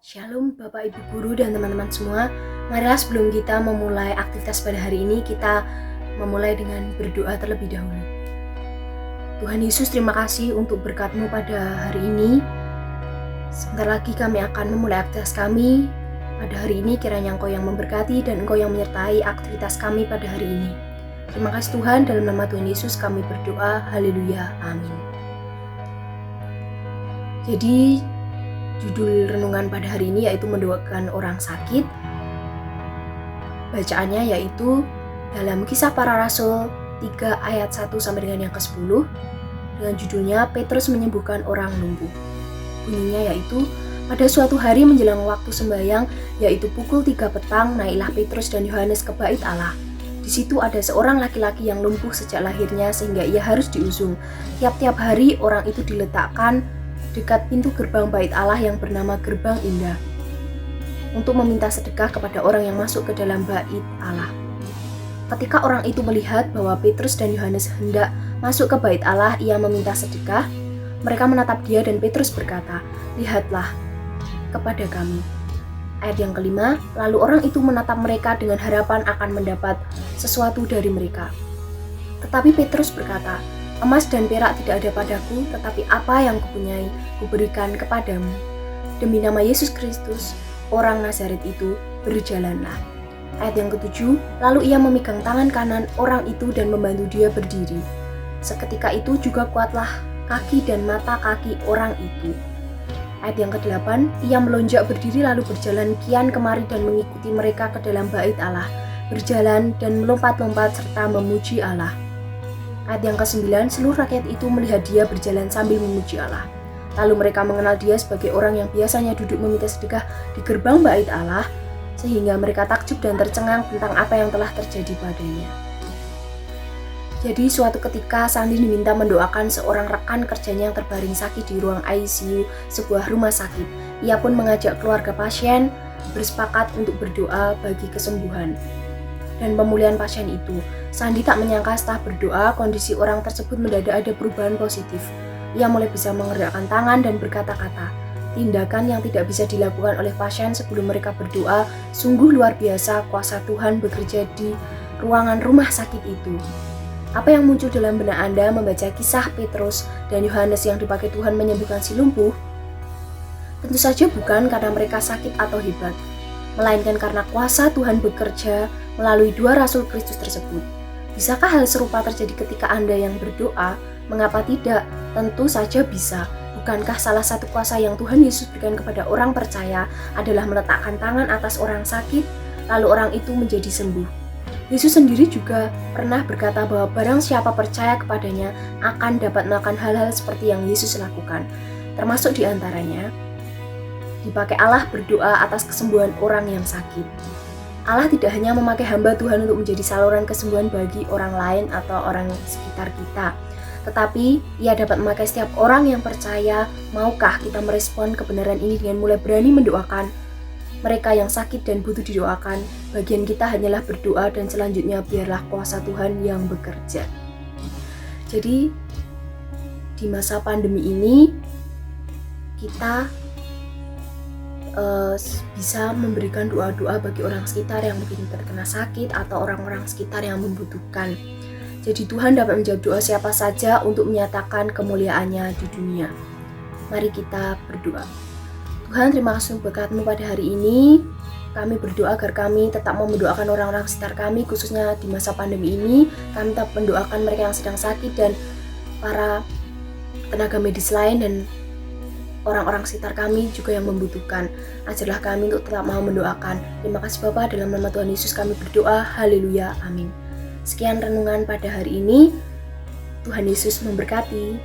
Shalom Bapak Ibu Guru dan teman-teman semua. Marilah sebelum kita memulai aktivitas pada hari ini, kita memulai dengan berdoa terlebih dahulu. Tuhan Yesus, terima kasih untuk berkat-Mu pada hari ini. Sebentar lagi kami akan memulai aktivitas kami. Pada hari ini kiranya Engkau yang memberkati dan Engkau yang menyertai aktivitas kami pada hari ini. Terima kasih Tuhan, dalam nama Tuhan Yesus kami berdoa. Haleluya, amin. Jadi judul renungan pada hari ini yaitu mendoakan orang sakit. Bacaannya yaitu dalam Kisah Para Rasul 3 ayat 1 sampai dengan yang ke-10 dengan judulnya Petrus menyembuhkan orang lumpuh. Bunyinya yaitu pada suatu hari menjelang waktu sembahyang yaitu pukul 3 petang, naiklah Petrus dan Yohanes ke bait Allah. Di situ ada seorang laki-laki yang lumpuh sejak lahirnya sehingga ia harus diusung. Tiap-tiap hari orang itu diletakkan dekat pintu gerbang bait Allah yang bernama Gerbang Indah untuk meminta sedekah kepada orang yang masuk ke dalam bait Allah. Ketika orang itu melihat bahwa Petrus dan Yohanes hendak masuk ke bait Allah, ia meminta sedekah. Mereka menatap dia dan Petrus berkata, "Lihatlah kepada kami." Ayat yang kelima, lalu orang itu menatap mereka dengan harapan akan mendapat sesuatu dari mereka. Tetapi Petrus berkata, "Emas dan perak tidak ada padaku, tetapi apa yang kupunyai, kuberikan kepadamu. Demi nama Yesus Kristus, orang Nazaret itu, berjalanlah." Ayat yang ketujuh, lalu ia memegang tangan kanan orang itu dan membantu dia berdiri. Seketika itu juga kuatlah kaki dan mata kaki orang itu. Ayat yang ke-8, ia melonjak berdiri lalu berjalan kian kemari dan mengikuti mereka ke dalam bait Allah, berjalan dan melompat-lompat serta memuji Allah. Ayat yang ke-9, seluruh rakyat itu melihat dia berjalan sambil memuji Allah. Lalu mereka mengenal dia sebagai orang yang biasanya duduk meminta sedekah di gerbang bait Allah, sehingga mereka takjub dan tercengang tentang apa yang telah terjadi padanya. Jadi suatu ketika Sandi diminta mendoakan seorang rekan kerjanya yang terbaring sakit di ruang ICU sebuah rumah sakit. Ia pun mengajak keluarga pasien bersepakat untuk berdoa bagi kesembuhan dan pemulihan pasien itu. Sandi tak menyangka setelah berdoa, kondisi orang tersebut mendadak ada perubahan positif. Ia mulai bisa menggerakkan tangan dan berkata-kata. Tindakan yang tidak bisa dilakukan oleh pasien sebelum mereka berdoa, sungguh luar biasa kuasa Tuhan bekerja di ruangan rumah sakit itu. Apa yang muncul dalam benak Anda membaca kisah Petrus dan Yohanes yang dipakai Tuhan menyembuhkan si lumpuh? Tentu saja bukan karena mereka sakit atau hebat, melainkan karena kuasa Tuhan bekerja melalui dua rasul Kristus tersebut. Bisakah hal serupa terjadi ketika Anda yang berdoa? Mengapa tidak? Tentu saja bisa. Bukankah salah satu kuasa yang Tuhan Yesus berikan kepada orang percaya adalah meletakkan tangan atas orang sakit, lalu orang itu menjadi sembuh? Yesus sendiri juga pernah berkata bahwa barang siapa percaya kepadanya akan dapat melakukan hal-hal seperti yang Yesus lakukan. Termasuk diantaranya, dipakai Allah berdoa atas kesembuhan orang yang sakit. Allah tidak hanya memakai hamba Tuhan untuk menjadi saluran kesembuhan bagi orang lain atau orang sekitar kita, tetapi Ia dapat memakai setiap orang yang percaya. Maukah kita merespon kebenaran ini dengan mulai berani mendoakan mereka yang sakit dan butuh didoakan? Bagian kita hanyalah berdoa dan selanjutnya biarlah kuasa Tuhan yang bekerja. Jadi di masa pandemi ini kita bisa memberikan doa-doa bagi orang sekitar yang mungkin terkena sakit atau orang-orang sekitar yang membutuhkan. Jadi Tuhan dapat menjawab doa siapa saja untuk menyatakan kemuliaannya di dunia. Mari kita berdoa. Tuhan, terima kasih berkat-Mu pada hari ini. Kami berdoa agar kami tetap mau mendoakan orang-orang sekitar kami, khususnya di masa pandemi ini. Kami tetap mendoakan mereka yang sedang sakit dan para tenaga medis lain dan orang-orang sekitar kami juga yang membutuhkan. Ajarlah kami untuk tetap mau mendoakan. Terima kasih Bapa, dalam nama Tuhan Yesus kami berdoa. Haleluya, amin. Sekian renungan pada hari ini. Tuhan Yesus memberkati.